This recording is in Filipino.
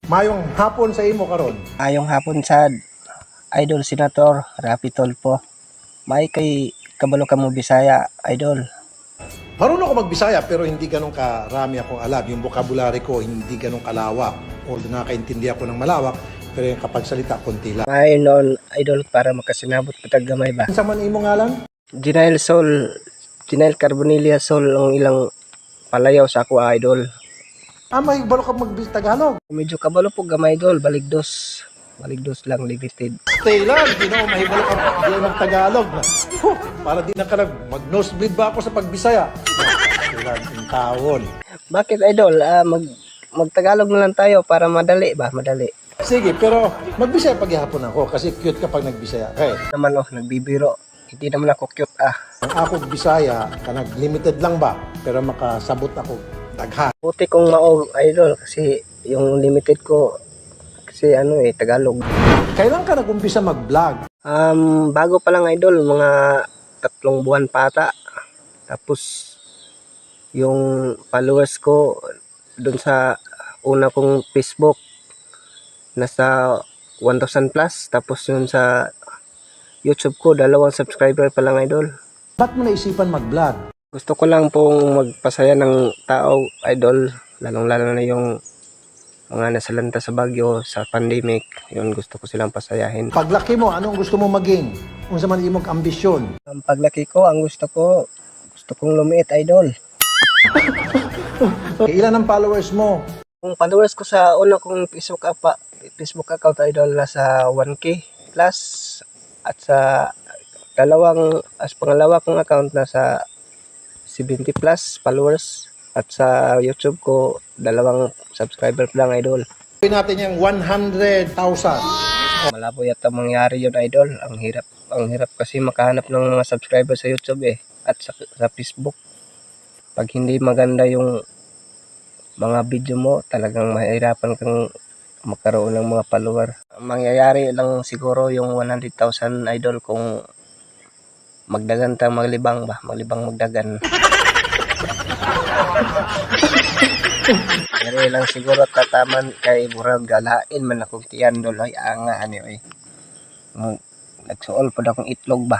Mayong hapon sa imo karon. Ayong hapon sad, Idol Senator Rapi Tulfo. May kay kabalo ka mo Bisaya, Idol. Marunong ako magbisaya pero hindi ganun karami akong alam. Yung vocabulary ko hindi ganun kalawak. Although nakakaintindi ako ng malawak, pero yung kapag salita, konti lang. May noon, Idol, para makasinabot patag gamay ba? Sa man imo ngalan? Ginail Carbonilla Sol ang ilang palayaw sa ako, Idol. May balo ka mag-Tagalog. Medyo kabalo po gamay, Idol, baligdos. Baligdos lang, limited. Stay lang, mahibalo ka mag-Tagalog. Para di na ka mag-nosebleed ba ako sa pagbisaya? Stay lang, yung taon. Bakit, Idol? Magtagalog na lang tayo para madali ba? Madali. Sige, pero magbisaya paghihapon ako kasi cute kapag nagbisaya. Okay. Naman nagbibiro. Hindi naman ako cute Ang ako bisaya, kanag limited lang ba? Pero makasabot ako daghan. Buti kong mao, Idol, kasi yung limited ko, kasi Tagalog. Kailan ka nag-umpisa mag-vlog? Bago pa lang, Idol, mga 3 buwan pa ata. Tapos, yung followers ko, dun sa una kong Facebook, nasa 1,000 plus. Tapos yun sa YouTube ko, 2 subscriber pa lang, Idol. Ba't mo naisipan mag-vlog? Gusto ko lang pong magpasaya ng tao, Idol. Lalong-lalo na yung mga nasalanta sa Baguio, sa pandemic. Yun, gusto ko silang pasayahin. Paglaki mo, anong gusto mo maging? Kung sa man imong ambisyon? Ang paglaki ko, ang gusto kong lumiit, Idol. Ilan ang followers mo? Yung followers ko sa una kong Facebook account, Idol, nasa 1K plus. At sa pangalawa kong account, nasa 70 plus followers. At sa YouTube ko, 2 subscriber lang, Idol. Gawin natin yung 100,000. Malabo yata mangyari yun, Idol. Ang hirap kasi makahanap ng mga subscriber sa YouTube at sa Facebook. Pag hindi maganda yung mga video mo, talagang mahirapan kang magkaroon ng mga follower. Mangyayari lang siguro yung 100,000, Idol, kung magdagan tang maglibang magdagan. Pero lang siguro tataman kay murag galain man akong tiyan, Idol. Ay anga nagsuol pa akong itlog ba.